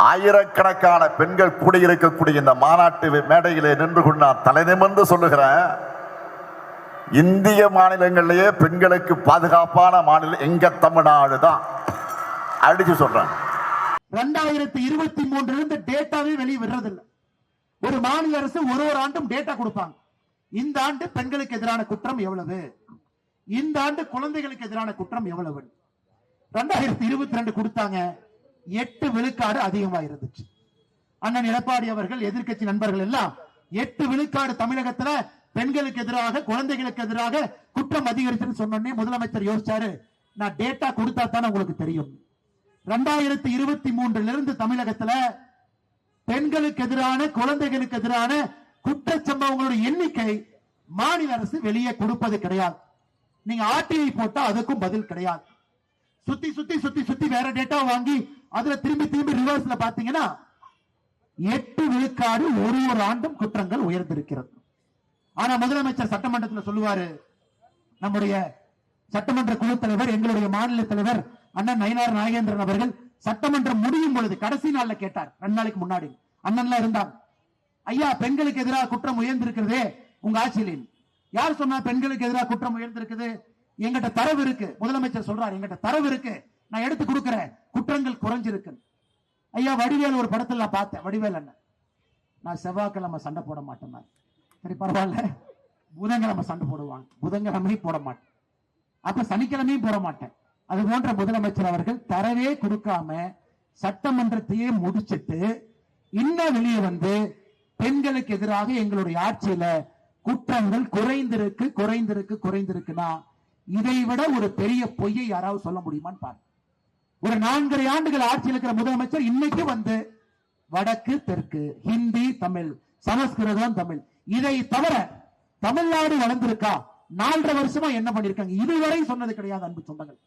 ஆயிரக்கணக்கான பெண்கள் கூடியிருக்கக்கூடிய இந்த மாநாட்டு மேடையிலே நின்று கொண்டு நான் தலைநிமிர்ந்து சொல்லுகிறேன், இந்திய மாநிலங்களிலேயே பெண்களுக்கு பாதுகாப்பான மாநிலம் எங்க தமிழ்நாடு தான். அடிச்சு சொல்றேன். 2023 டேட்டாவே வெளியே வர்றதில்லை. ஒரு மாநில அரசு ஒரு ஆண்டும் டேட்டா கொடுப்பாங்க. இந்த ஆண்டு பெண்களுக்கு எதிரான குற்றம் எவ்வளவு, இந்த ஆண்டு குழந்தைகளுக்கு எதிரான குற்றம் எவ்வளவு. 2022 கொடுத்தாங்க, 8 விழுக்காடு அதிகமா இருந்துச்சு. அண்ணன் எடப்பாடி அவர்கள், எதிர்கட்சி நண்பர்கள் எல்லாம் 8 விழுக்காடு தமிழகத்துல பெண்களுக்கு எதிராக குழந்தைகளுக்கு எதிராக குற்றம் அதிகரிச்சுன்னு சொன்னோடனே முதலமைச்சர் யோசிச்சாரு, நான் டேட்டா கொடுத்தா தானே உங்களுக்கு தெரியும். 2023 தமிழகத்துல பெண்களுக்கு எதிரான குழந்தைகளுக்கு எதிரான குற்றச்சம்பவங்களுடைய எண்ணிக்கை மாநில அரசு வெளியே கொடுப்பது கிடையாது. நீங்க ஆர்டிஐ போட்டா அதுக்கும் பதில் கிடையாது. சுத்தி சுத்தி சுத்தி சுத்தி வேற டேட்டா வாங்கி அதுல திரும்பி திரும்பி ரிவர்ஸ்ல பாத்தீங்கன்னா 8 விழுக்காடு ஒரு ஆண்டும் குற்றங்கள் உயர்ந்திருக்கிறது. ஆனா முதலமைச்சர் சட்டமன்றத்தில் சொல்லுவாரு, நம்முடைய சட்டமன்ற குழு தலைவர், எங்களுடைய மாநில தலைவர் அண்ணன் நயினார் நாகேந்திரன் அவர்கள் சட்டமன்றம் முடியும் பொழுது கடைசி நாள்ல கேட்டார். 2 நாளைக்கு முன்னாடி அண்ணன்ல இருந்தாங்க, ஐயா பெண்களுக்கு எதிராக குற்றம் உயர்ந்திருக்கிறதே உங்க ஆட்சியில். யார் சொன்னா பெண்களுக்கு எதிராக குற்றம் உயர்ந்திருக்குது? எங்கிட்ட தரவு இருக்கு. முதலமைச்சர் சொல்றாரு, எங்கிட்ட தரவு இருக்கு, நான் எடுத்து கொடுக்கிறேன், குற்றங்கள் குறைஞ்சிருக்கு. ஐயா வடிவேல் ஒரு படத்தில் நான் பார்த்தேன். வடிவேல் அண்ணன், நான் செவ்வாய்க்கிழமை சண்டை போட மாட்டேன். சரி பரவாயில்ல, புதன்கிழமை சண்டை போடுவாங்க, புதன்கிழமையும் போட மாட்டேன், அப்ப சனிக்கிழமையும் போட மாட்டேன். அது போன்ற முதலமைச்சர் அவர்கள் தரவே கொடுக்காம சட்டமன்றத்தையே முடிச்சிட்டு இன்னும் வெளியே வந்து பெண்களுக்கு எதிராக எங்களுடைய ஆட்சியில குற்றங்கள் குறைந்திருக்கு குறைந்திருக்கு குறைந்திருக்குன்னா இதை விட ஒரு பெரிய பொய்யை யாராவது சொல்ல முடியுமான்னு பாருங்க. ஒரு 4.5 ஆண்டுகள் ஆட்சியில் இருக்கிற முதலமைச்சர் இன்னைக்கு வந்து வடக்கு தெற்கு, ஹிந்தி தமிழ், சமஸ்கிருதம் தமிழ், இதை தவிர தமிழ்நாடு வளர்ந்திருக்கா? 4.5 வருஷமா என்ன பண்ணிருக்காங்க? இதுவரை சொன்னது கிடையாது. அன்பு சொந்தங்கள்,